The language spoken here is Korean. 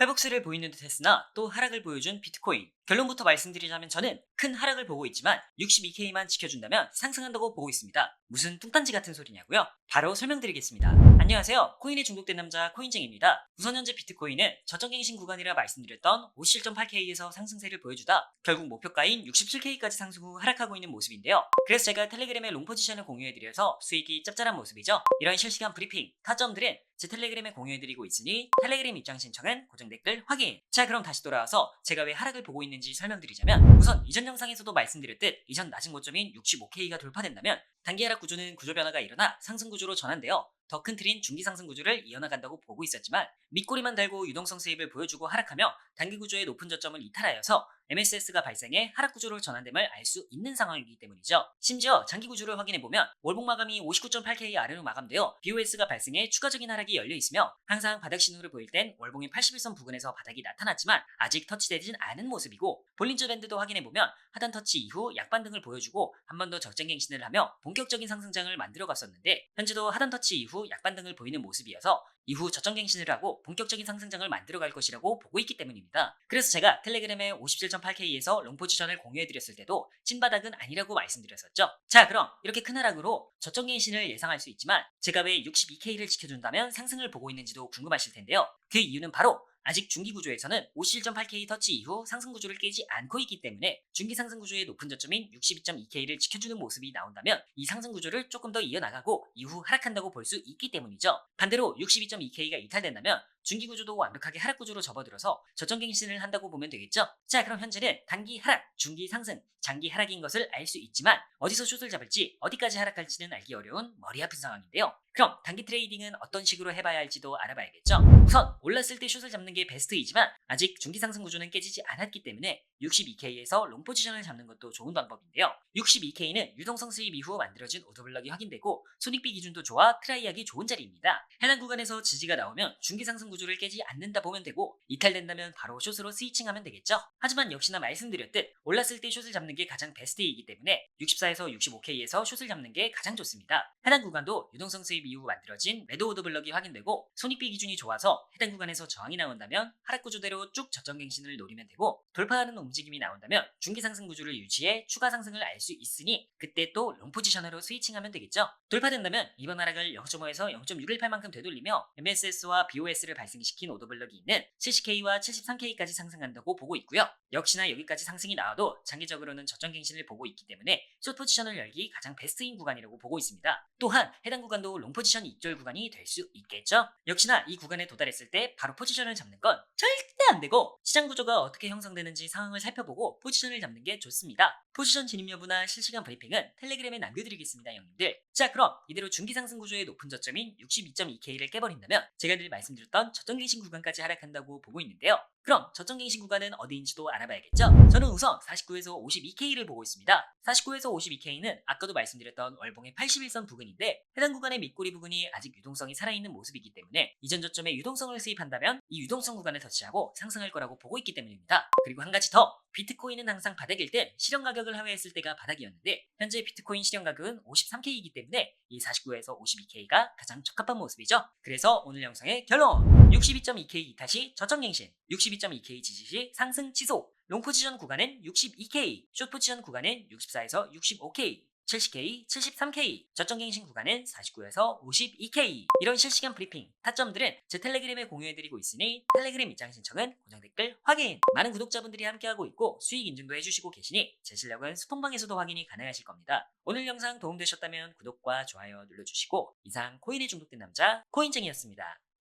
회복세를 보이는 듯 했으나 또 하락을 보여준 비트코인. 결론부터 말씀드리자면 저는 큰 하락을 보고 있지만 62K만 지켜준다면 상승한다고 보고 있습니다. 무슨 뚱딴지 같은 소리냐고요? 바로 설명드리겠습니다. 안녕하세요. 코인에 중독된 남자 코인쟁입니다. 우선 현재 비트코인은 저점갱신 구간이라 말씀드렸던 57.8K에서 상승세를 보여주다 결국 목표가인 67K까지 상승 후 하락하고 있는 모습인데요. 그래서 제가 텔레그램에 롱 포지션을 공유해드려서 수익이 짭짤한 모습이죠. 이런 실시간 브리핑, 타점들은 제 텔레그램에 공유해드리고 있으니 텔레그램 입장 신청은 고정 댓글 확인. 자, 그럼 다시 돌아와서 제가 왜 하락을 보고 있는지 설명드리자면, 우선 이전 영상에서도 말씀드렸듯 이전 낮은 고점인 65K가 돌파된다면 단기 하락 구조는 구조 변화가 일어나 상승 구조로 전환되어 더 큰 틀인 중기 상승 구조를 이어나간다고 보고 있었지만, 밑꼬리만 달고 유동성 수입을 보여주고 하락하며 단기 구조의 높은 저점을 이탈하여서 MSS가 발생해 하락 구조로 전환됨을 알 수 있는 상황이기 때문이죠. 심지어 장기 구조를 확인해보면 월봉 마감이 59.8K 아래로 마감되어 BOS가 발생해 추가적인 하락이 열려 있으며, 항상 바닥 신호를 보일 땐 월봉의 81선 부근에서 바닥이 나타났지만 아직 터치되진 않은 모습이고, 볼린저 밴드도 확인해보면 하단 터치 이후 약반등을 보여주고 한 번 더 적정갱신을 하며 본격적인 상승장을 만들어 갔었는데, 현재도 하단 터치 이후 약반등을 보이는 모습이어서 이후 저점갱신을 하고 본격적인 상승장을 만들어 갈 것이라고 보고 있기 때문입니다. 그래서 제가 텔레그램에 57.8K에서 롱 포지션을 공유해드렸을 때도 찐바닥은 아니라고 말씀드렸었죠. 자, 그럼 이렇게 큰 하락으로 저점갱신을 예상할 수 있지만 제가 왜 62K를 지켜준다면 상승을 보고 있는지도 궁금하실 텐데요. 그 이유는 바로 아직 중기 구조에서는 57.8K 터치 이후 상승 구조를 깨지 않고 있기 때문에 중기 상승 구조의 높은 저점인 62.2K를 지켜주는 모습이 나온다면 이 상승 구조를 조금 더 이어나가고 이후 하락한다고 볼 수 있기 때문이죠. 반대로 62.2K가 이탈된다면 중기 구조도 완벽하게 하락 구조로 접어들어서 저점갱신을 한다고 보면 되겠죠. 자, 그럼 현재는 단기 하락, 중기 상승, 장기 하락인 것을 알 수 있지만 어디서 숏을 잡을지, 어디까지 하락할지는 알기 어려운 머리 아픈 상황인데요. 그럼 단기 트레이딩은 어떤 식으로 해봐야 할지도 알아봐야겠죠. 우선 올랐을 때 숏을 잡는 게 베스트이지만 아직 중기 상승 구조는 깨지지 않았기 때문에 62K에서 롱 포지션을 잡는 것도 좋은 방법인데요. 62K는 유동성 수입 이후 만들어진 오더블럭이 확인되고 손익비 기준도 좋아 트라이하기 좋은 자리입니다. 해당 구간에서 지지가 나오면 중기 상승 구조를 깨지 않는다 보면 되고, 이탈된다면 바로 숏으로 스위칭하면 되겠죠. 하지만 역시나 말씀드렸듯 올랐을 때 숏을 잡는 게 가장 베스트이기 때문에 64에서 65K에서 숏을 잡는 게 가장 좋습니다. 해당 구간도 유동성 수입 이후 만들어진 매도 오더블럭이 확인되고 손익비 기준이 좋아서 해당 구간에서 저항이 나온다면 하락 구조대로 쭉 저점갱신을 노리면 되고, 돌파하는 움직임이 나온다면 중기 상승 구조를 유지해 추가 상승을 알 수 있으니 그때 또 롱 포지션으로 스위칭하면 되겠죠. 돌파된다면 이번 하락을 0.5에서 0.618만큼 되돌리며 MSS와 BOS를 발생시킨 오더블럭이 있는 70K와 73K까지 상승한다고 보고 있고요. 역시나 여기까지 상승이 나와도 장기적으로는 저점갱신을 보고 있기 때문에 숏 포지션을 열기 가장 베스트인 구간이라고 보고 있습니다. 또한 해당 구간도 롱 포지션 입절 구간이 될 수 있겠죠. 역시나 이 구간에 도달했을 때 바로 포지션을 잡는 건 절대 안 되고, 시장 구조가 어떻게 형성되는지 상황을 살펴보고 포지션을 잡는 게 좋습니다. 포지션 진입 여부나 실시간 브리핑은 텔레그램에 남겨드리겠습니다, 형님들. 자, 그럼 이대로 중기 상승 구조의 높은 저점인 62.2K를 깨버린다면 제가 늘 말씀드렸던 저점갱신 구간까지 하락한다고 보고 있는데요. 그럼 저점갱신 구간은 어디인지도 알아봐야겠죠. 저는 우선 49에서 52K를 보고 있습니다. 49에서 52K는 아까도 말씀드렸던 월봉의 81선 부근인데, 해당 구간의 밑꼬리 부근이 아직 유동성이 살아있는 모습이기 때문에 이전 저점에 유동성을 수입한다면 이 유동성 구간을 터치하고 상승할 거라고 보고 있기 때문입니다. 그리고 한 가지 더, 비트코인은 항상 바닥일 땐 실현 가격을 하회했을 때가 바닥이었는데 현재 비트코인 실현 가격은 53K이기 때문에 이 49에서 52K가 가장 적합한 모습이죠. 그래서 오늘 영상의 결론, 62.2K 이탈시 저점갱신, 62.2K 지지 시 상승 지속, 롱 포지션 구간은 62K, 숏 포지션 구간은 64에서 65K, 70K, 73K, 저점갱신 구간은 49에서 52K. 이런 실시간 브리핑, 타점들은 제 텔레그램에 공유해드리고 있으니 텔레그램 입장 신청은 고정 댓글 확인. 많은 구독자분들이 함께하고 있고 수익 인증도 해주시고 계시니 제 실력은 수통방에서도 확인이 가능하실 겁니다. 오늘 영상 도움되셨다면 구독과 좋아요 눌러주시고, 이상 코인에 중독된 남자 코인쟁이였습니다.